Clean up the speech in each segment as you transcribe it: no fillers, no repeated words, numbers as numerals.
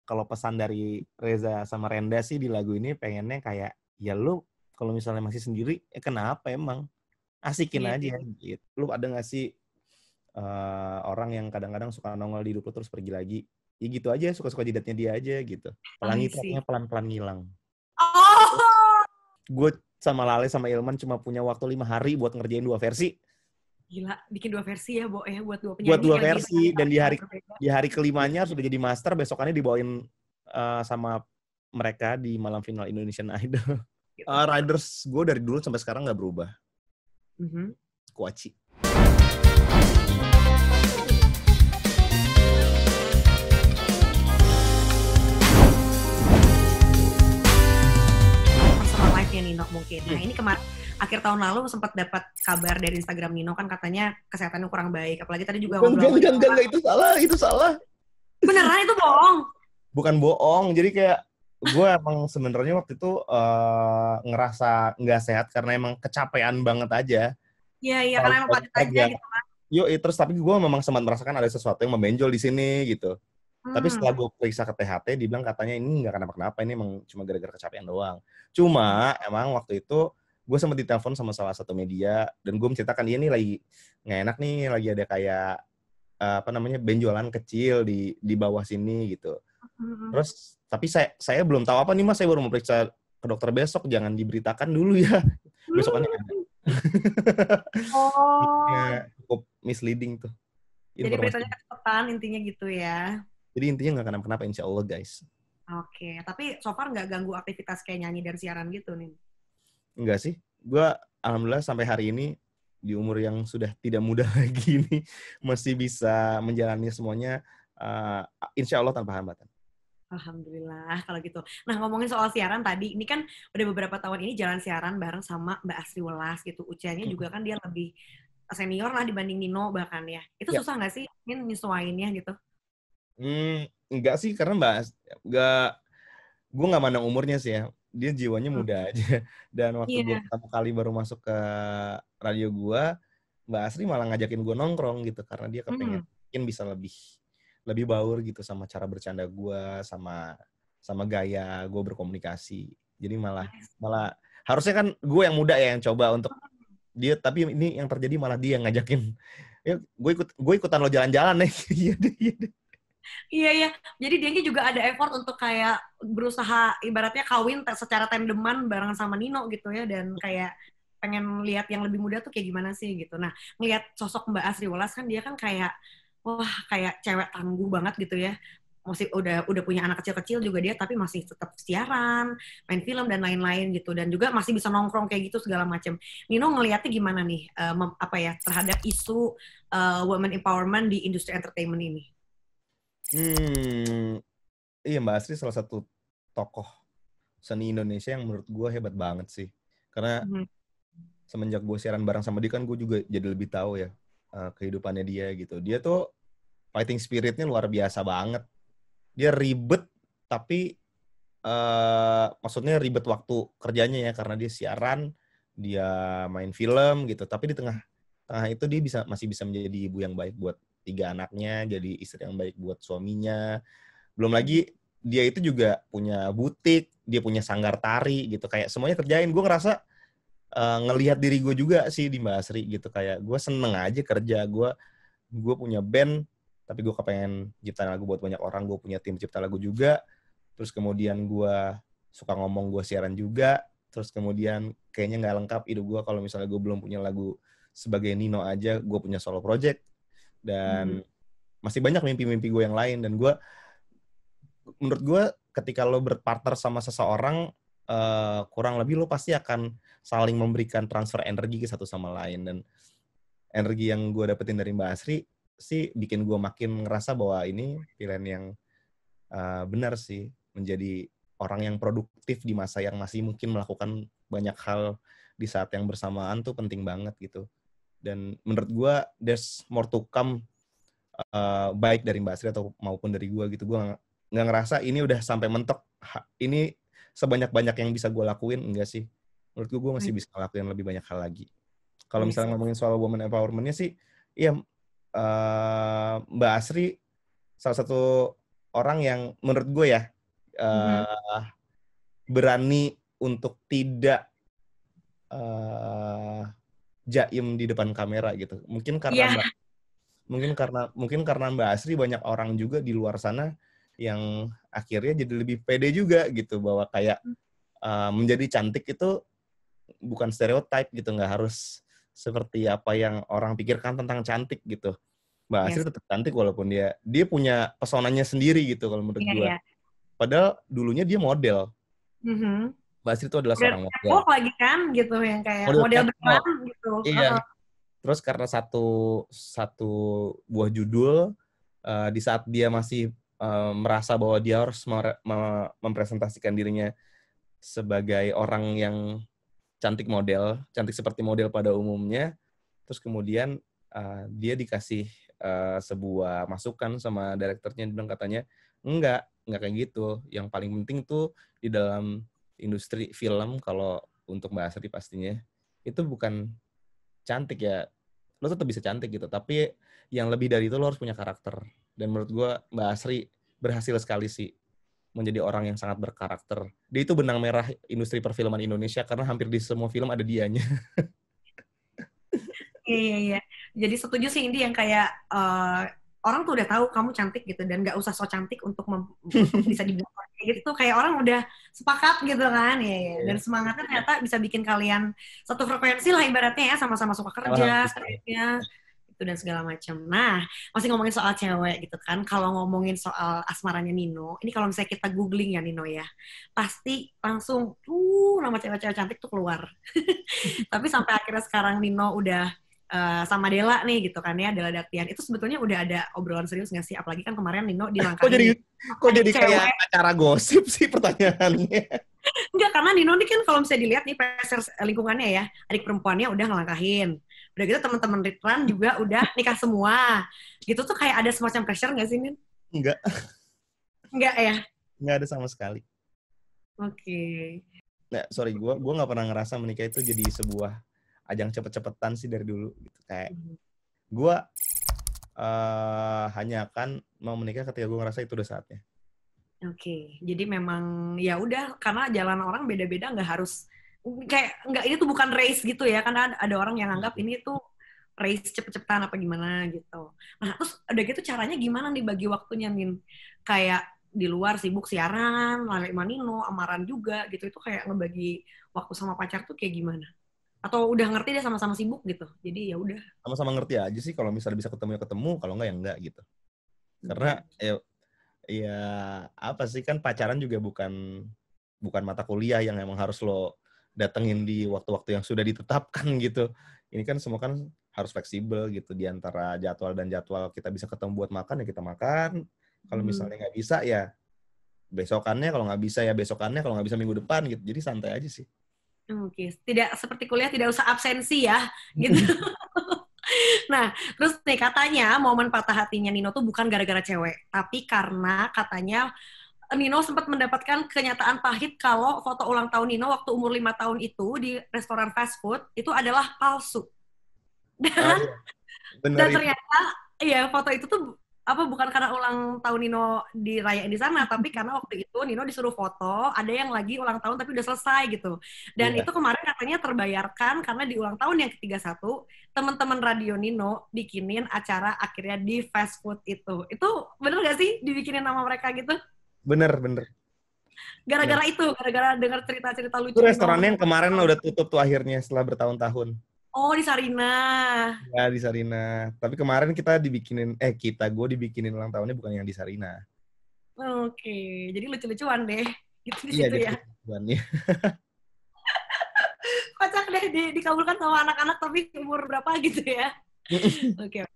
kalau pesan dari Reza sama Renda sih di lagu ini pengennya kayak, ya lu kalau misalnya masih sendiri, kenapa emang? Asikin Iya, aja gitu. Lu ada nggak sih orang yang kadang-kadang suka nongol di hidup lu terus pergi lagi? Ya gitu aja, suka-suka jidatnya dia aja gitu. Pelangi itu sih. artinya pelan-pelan ngilang. Oh, Gue sama Lale sama Ilman cuma punya waktu 5 hari buat ngerjain 2 versi. gila, bikin 2 versi ya, Bo, ya, buat 2 Buat penyanyi 2 yang versi, dan gitarnya sangat berbeda. di hari kelimanya sudah jadi master, besokannya dibawain sama mereka di malam final Indonesian Idol. Gitu. Riders gue dari dulu sampai sekarang nggak berubah. Mhm. Kuaci. Personal life-nya Nino mungkin. Nah, ini kemarin akhir tahun lalu sempat dapat kabar dari Instagram Nino kan katanya kesehatannya kurang baik. Apalagi tadi juga ngobrol sama Enggak, itu salah. beneran itu bohong. Bukan bohong, jadi kayak gue emang sebenarnya waktu itu ngerasa nggak sehat karena emang kecapean banget aja. Iya, iya Terlalu karena emang banyak padat aja kerja. gitu kan. Terus tapi gue memang sempat merasakan ada sesuatu yang membenjol di sini gitu. Tapi setelah gue periksa ke THT, dibilang katanya ini nggak kenapa-kenapa, ini emang cuma gara-gara kecapean doang. Cuma emang waktu itu gue sempat ditelepon sama salah satu media dan gue menceritakan dia nih lagi nggak enak nih, lagi ada kayak benjolan kecil di bawah sini gitu. Terus tapi saya belum tahu apa nih Mas, saya baru mau periksa ke dokter besok, jangan diberitakan dulu ya. Besokannya ada. Oh, Ya, cukup misleading tuh jadi informasi. beritanya kecepatan intinya gitu ya. Jadi intinya nggak kenapa-kenapa insya Allah guys. Oke, tapi so far nggak ganggu aktivitas kayak nyanyi dan siaran gitu nih. Enggak sih. Gue alhamdulillah sampai hari ini di umur yang sudah tidak muda lagi ini masih bisa menjalani semuanya insya Allah tanpa hambatan. Alhamdulillah kalau gitu. Nah, ngomongin soal siaran tadi, ini kan udah beberapa tahun ini jalan siaran bareng sama Mbak Asri Welas gitu. Usianya juga kan dia lebih senior lah dibanding Nino bahkan ya. Itu Ya. susah nggak sih nyesuainnya gitu? Enggak sih, karena gue nggak mandang umurnya sih ya. Dia jiwanya Hmm. muda aja. Dan waktu gue Iya. pertama kali baru masuk ke radio gue, Mbak Asri malah ngajakin gue nongkrong gitu karena dia kepengen mungkin bisa lebih baur gitu sama cara bercanda gue, sama gaya gue berkomunikasi. Jadi malah harusnya kan gue yang muda ya yang coba untuk dia, tapi ini yang terjadi malah dia yang ngajakin. Ya, gue ikutan lo jalan-jalan nih. Iya deh. Iya, iya. Jadi dia juga ada effort untuk kayak berusaha ibaratnya kawin secara tandeman bareng sama Nino gitu ya. Dan kayak pengen lihat yang lebih muda tuh kayak gimana sih gitu. Nah, ngelihat sosok Mbak Asri Welas kan dia kan kayak, wah kayak cewek tangguh banget gitu ya. Masih udah punya anak kecil-kecil juga dia, tapi masih tetap siaran, main film dan lain-lain gitu. Dan juga masih bisa nongkrong kayak gitu segala macam. Nino ngelihatnya gimana nih, terhadap isu women empowerment di industri entertainment ini? Iya, Mbak Asri salah satu tokoh seni Indonesia yang menurut gue hebat banget sih. Karena semenjak gue siaran bareng sama dia kan gue juga jadi lebih tahu ya kehidupannya dia gitu. Dia tuh fighting spiritnya luar biasa banget. Dia ribet tapi maksudnya ribet waktu kerjanya ya, karena dia siaran, dia main film gitu. Tapi di tengah itu dia masih bisa menjadi ibu yang baik buat 3 anaknya, jadi istri yang baik buat suaminya. Belum lagi dia itu juga punya butik, dia punya sanggar tari gitu, kayak semuanya kerjain. Gue ngerasa ngelihat diri gue juga sih di Mbak Asri gitu, kayak gue seneng aja kerja. Gue punya band, tapi gue kepengen ciptain lagu buat banyak orang. Gue punya tim cipta lagu juga. Terus kemudian gue suka ngomong, gue siaran juga. Terus kemudian kayaknya nggak lengkap hidup gue kalau misalnya gue belum punya lagu sebagai Nino aja. Gue punya solo project dan masih banyak mimpi-mimpi gue yang lain. Dan menurut gue ketika lo berpartner sama seseorang, kurang lebih lo pasti akan saling memberikan transfer energi ke satu sama lain. Dan energi yang gue dapetin dari Mbak Asri sih bikin gue makin ngerasa bahwa ini pilihan yang benar sih, menjadi orang yang produktif di masa yang masih mungkin melakukan banyak hal di saat yang bersamaan tuh penting banget gitu. Dan menurut gue there's more to come, baik dari Mbak Asri atau maupun dari gue gitu. Gue nggak ngerasa ini udah sampai mentok, ini sebanyak-banyak yang bisa gue lakuin, enggak sih. Menurut gue masih bisa ngelakuin lebih banyak hal lagi. Kalau misalnya ngomongin soal women empowerment-nya sih, iya, Mbak Asri salah satu orang yang menurut gue ya berani untuk tidak jaim di depan kamera gitu. Mungkin karena Mbak Asri banyak orang juga di luar sana yang akhirnya jadi lebih pede juga gitu, bahwa kayak menjadi cantik itu bukan stereotip gitu, nggak harus seperti apa yang orang pikirkan tentang cantik gitu. Mbak Asri tetap cantik walaupun dia punya pesonanya sendiri gitu kalau menurut gue. Padahal dulunya dia model. Mbak Asri itu adalah seorang model. Lagi kan gitu, yang kayak model catwalk gitu. Iya. Terus karena satu buah judul, di saat dia masih merasa bahwa dia harus mempresentasikan dirinya sebagai orang yang cantik seperti model pada umumnya, terus kemudian dia dikasih sebuah masukan sama direkturnya, dia bilang katanya, enggak kayak gitu. Yang paling penting tuh di dalam industri film, kalau untuk Mbak Asri pastinya, itu bukan cantik ya, lo tetap bisa cantik gitu, tapi yang lebih dari itu lo harus punya karakter. Dan menurut gue Mbak Asri berhasil sekali sih menjadi orang yang sangat berkarakter. Dia itu benang merah industri perfilman Indonesia karena hampir di semua film ada dianya. Iya. Jadi setuju sih Indi yang kayak orang tuh udah tahu kamu cantik gitu, dan nggak usah so cantik untuk bisa dibilang gitu, kayak orang udah sepakat gitu kan, ya. Dan semangatnya ternyata bisa bikin kalian satu frekuensi lah ibaratnya ya, sama-sama suka kerja, skripnya itu dan segala macam. Nah, masih ngomongin soal cewek gitu kan, kalau ngomongin soal asmaranya Nino, ini kalau misalnya kita googling ya Nino ya, pasti langsung nama cewek-cewek cantik tuh keluar. Tapi sampai akhirnya sekarang Nino udah sama Dela nih gitu kan ya, Dela Datian, itu sebetulnya udah ada obrolan serius nggak sih? Apalagi kan kemarin Nino dilangkahin. Kok jadi kayak acara gosip sih pertanyaannya? Enggak, karena Nino ini kan kalau misalnya dilihat nih pressure lingkungannya ya, adik perempuannya udah ngelangkahin. Udah gitu teman-teman Ridwan juga udah nikah semua. Gitu tuh kayak ada semacam pressure nggak sih, Nin? Enggak ya? Enggak ada sama sekali. Oke. Nah, sorry, gue nggak pernah ngerasa menikah itu jadi sebuah ajang cepet-cepetan sih dari dulu gitu. Kayak gue hanya akan mau menikah ketika gue ngerasa itu udah saatnya. Oke. Jadi memang ya udah, karena jalan orang beda-beda, nggak harus kayak nggak, ini tuh bukan race gitu ya, karena ada orang yang anggap ini tuh race cepet-cepetan apa gimana gitu. Nah, terus udah gitu caranya gimana nih bagi waktunya, Min? Kayak di luar sibuk siaran, Lale Manino, Amaran juga gitu, itu kayak ngebagi waktu sama pacar tuh kayak gimana? Atau udah ngerti deh sama-sama sibuk gitu, jadi ya udah. Sama-sama ngerti aja sih, kalau misalnya bisa ketemu ya ketemu, kalau enggak ya enggak gitu. Karena ya apa sih, kan pacaran juga bukan mata kuliah yang emang harus lo datengin di waktu-waktu yang sudah ditetapkan gitu. Ini kan semua kan harus fleksibel gitu, di antara jadwal dan jadwal kita bisa ketemu buat makan ya kita makan. Kalau misalnya nggak bisa ya besokannya, kalau nggak bisa ya besokannya, kalau nggak bisa minggu depan gitu. Jadi santai aja sih. Oke, tidak seperti kuliah, tidak usah absensi ya, gitu. Nah, terus nih katanya momen patah hatinya Nino tuh bukan gara-gara cewek, tapi karena katanya Nino sempat mendapatkan kenyataan pahit kalau foto ulang tahun Nino waktu umur 5 tahun itu di restoran fast food itu adalah palsu. Dan ternyata ya foto itu tuh bukan karena ulang tahun Nino dirayain di sana, tapi karena waktu itu Nino disuruh foto ada yang lagi ulang tahun tapi udah selesai gitu. Dan itu kemarin katanya terbayarkan karena di ulang tahun yang ke-31 teman-teman radio Nino bikinin acara akhirnya di fast food itu. Itu bener gak sih dibikinin nama mereka gitu? Bener. Gara-gara itu, gara-gara dengar cerita-cerita lucu. Itu restorannya yang kemarin udah tutup tuh akhirnya setelah bertahun-tahun. Oh, di Sarina. Ya, di Sarina. Tapi kemarin gue dibikinin ulang tahunnya bukan yang di Sarina. Oke, jadi lucu-lucuan deh. Gitu di Iya, situ ya. Lucu-lucuannya. Kocak deh dikabulkan sama anak-anak tapi umur berapa gitu ya. Oke.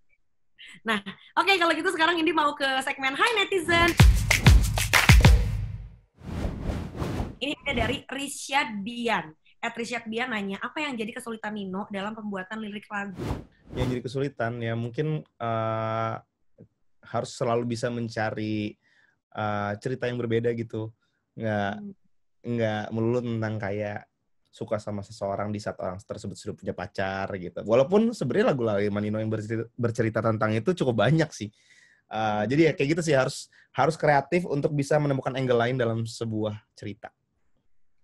Nah, oke, kalau gitu sekarang ini mau ke segmen Hai Netizen. Ini ada dari Risyad Bian. Risyad Bian nanya, apa yang jadi kesulitan Nino dalam pembuatan lirik lagu? Yang jadi kesulitan ya mungkin harus selalu bisa mencari cerita yang berbeda gitu. Nggak melulu tentang kayak suka sama seseorang di saat orang tersebut sudah punya pacar gitu. Walaupun sebenarnya lagu Lale Manino yang bercerita tentang itu cukup banyak sih. Jadi ya kayak gitu sih, harus kreatif untuk bisa menemukan angle lain dalam sebuah cerita.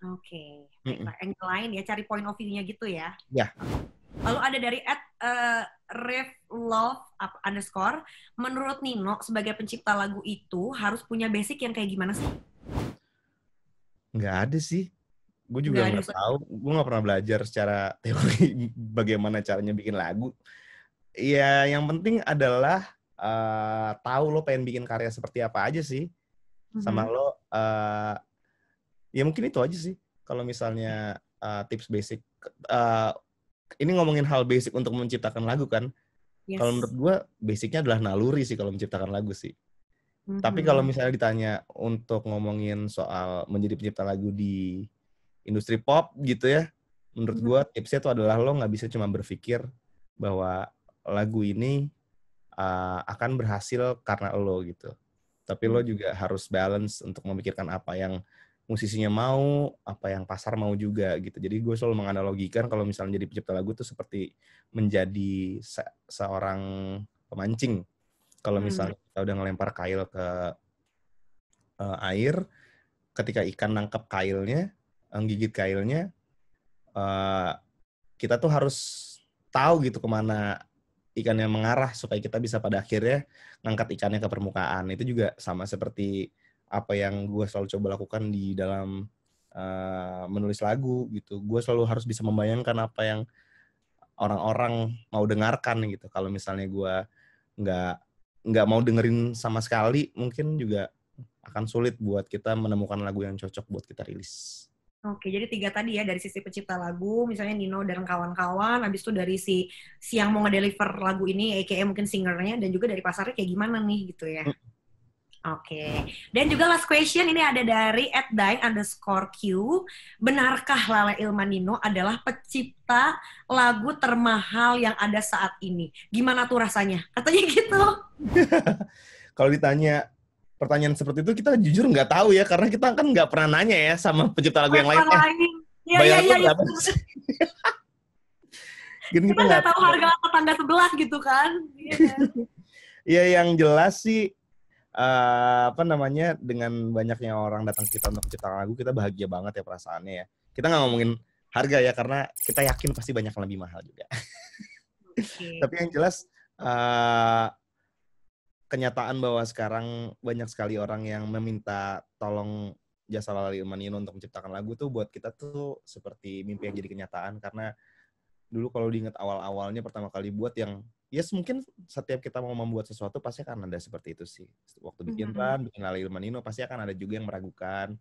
Oke. Angle lain ya, cari point of view-nya gitu ya. Ya. Lalu ada dari @revlove_, menurut Nino sebagai pencipta lagu itu harus punya basic yang kayak gimana sih? Nggak ada sih. Gue juga nggak tahu. Gue nggak pernah belajar secara teori bagaimana caranya bikin lagu. Ya, yang penting adalah tahu lo pengen bikin karya seperti apa aja sih. Sama lo, ya mungkin itu aja sih. Kalau misalnya tips basic, ini ngomongin hal basic untuk menciptakan lagu kan. Yes. Kalau menurut gue, basicnya adalah naluri sih kalau menciptakan lagu sih. Tapi kalau misalnya ditanya untuk ngomongin soal menjadi pencipta lagu di industri pop gitu ya, menurut gue tipsnya itu adalah lo nggak bisa cuma berpikir bahwa lagu ini akan berhasil karena lo gitu. Tapi lo juga harus balance untuk memikirkan apa yang musisinya mau, apa yang pasar mau juga gitu. Jadi gue selalu menganalogikan kalau misalnya jadi pencipta lagu itu seperti menjadi seorang pemancing. Kalau misalnya kita udah ngelempar kail ke air, ketika ikan nangkep kailnya, gigit kailnya, kita tuh harus tahu gitu kemana ikannya mengarah supaya kita bisa pada akhirnya ngangkat ikannya ke permukaan. Itu juga sama seperti apa yang gue selalu coba lakukan di dalam menulis lagu gitu. Gue selalu harus bisa membayangkan apa yang orang-orang mau dengarkan gitu. Kalau misalnya gue nggak mau dengerin sama sekali, mungkin juga akan sulit buat kita menemukan lagu yang cocok buat kita rilis. Oke, jadi 3 tadi ya, dari sisi pencipta lagu, misalnya Nino dan kawan-kawan, habis itu dari si yang mau ngedeliver lagu ini, aka mungkin singernya, dan juga dari pasarnya kayak gimana nih gitu ya. Oke. Dan juga last question ini ada dari @dying_q. Benarkah Lale Ilmanino adalah pencipta lagu termahal yang ada saat ini? Gimana tuh rasanya? Katanya gitu. Kalau ditanya pertanyaan seperti itu, kita jujur nggak tahu ya, karena kita kan nggak pernah nanya ya sama pencipta lagu yang lain. Bayar berapa? Kita nggak tahu harga tetangga sebelah gitu kan. Iya, yang jelas sih dengan banyaknya orang datang ke kita untuk menciptakan lagu, kita bahagia banget ya perasaannya ya. Kita nggak ngomongin harga ya, karena kita yakin pasti banyak yang lebih mahal juga. Tapi yang jelas kenyataan bahwa sekarang banyak sekali orang yang meminta tolong jasa Lale Ilmanino untuk menciptakan lagu tuh buat kita tuh seperti mimpi yang jadi kenyataan. Karena dulu kalau diingat awal-awalnya pertama kali buat yang mungkin setiap kita mau membuat sesuatu pasti akan ada seperti itu sih. Waktu bikin bikin Lale Ilmanino pasti akan ada juga yang meragukan,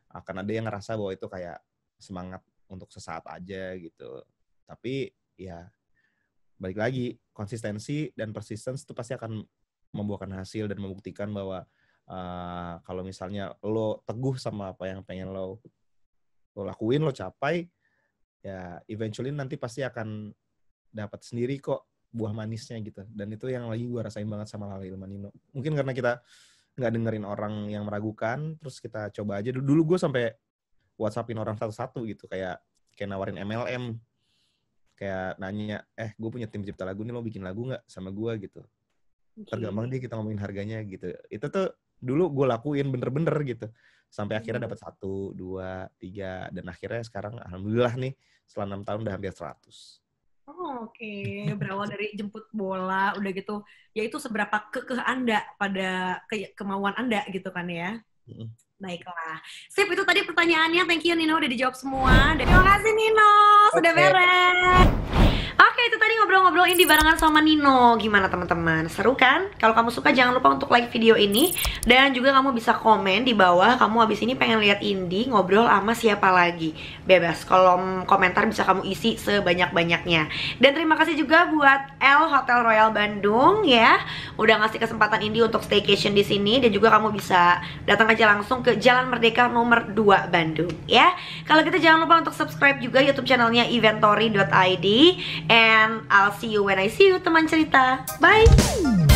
akan ada yang ngerasa bahwa itu kayak semangat untuk sesaat aja gitu. Tapi ya balik lagi, konsistensi dan persistence itu pasti akan membuahkan hasil dan membuktikan bahwa kalau misalnya lo teguh sama apa yang pengen lo lakuin, lo capai, ya eventually nanti pasti akan dapat sendiri kok buah manisnya gitu. Dan itu yang lagi gue rasain banget sama Lale Ilmanino. Mungkin karena kita nggak dengerin orang yang meragukan, terus kita coba aja. Dulu gue sampai WhatsAppin orang satu-satu gitu, kayak nawarin MLM, kayak nanya, gue punya tim cipta lagu nih, lo bikin lagu nggak sama gue gitu. Tergampang deh kita ngomongin harganya gitu. Itu tuh dulu gue lakuin bener-bener gitu. Sampai akhirnya dapat 1, 2, 3. Dan akhirnya sekarang alhamdulillah nih setelah 6 tahun udah hampir 100. Oke. Berawal dari jemput bola, udah gitu. Ya itu seberapa kekeh Anda pada kemauan Anda gitu kan ya. Baiklah. Sip, itu tadi pertanyaannya. Thank you Nino udah dijawab semua. Terima kasih Nino. Sudah beres. Oke, itu tadi ngobrol-ngobrol indie barengan sama Nino. Gimana teman-teman? Seru kan? Kalau kamu suka jangan lupa untuk like video ini. Dan juga kamu bisa komen di bawah. Kamu habis ini pengen lihat indie ngobrol sama siapa lagi. Bebas, kolom komentar bisa kamu isi sebanyak-banyaknya. Dan terima kasih juga buat Hotel Royal Bandung ya. Udah ngasih kesempatan indie untuk staycation di sini. Dan juga kamu bisa datang aja langsung ke Jalan Merdeka nomor 2 Bandung ya. Kalau gitu jangan lupa untuk subscribe juga YouTube channelnya eventory.id. And I'll see you when I see you, teman cerita. Bye!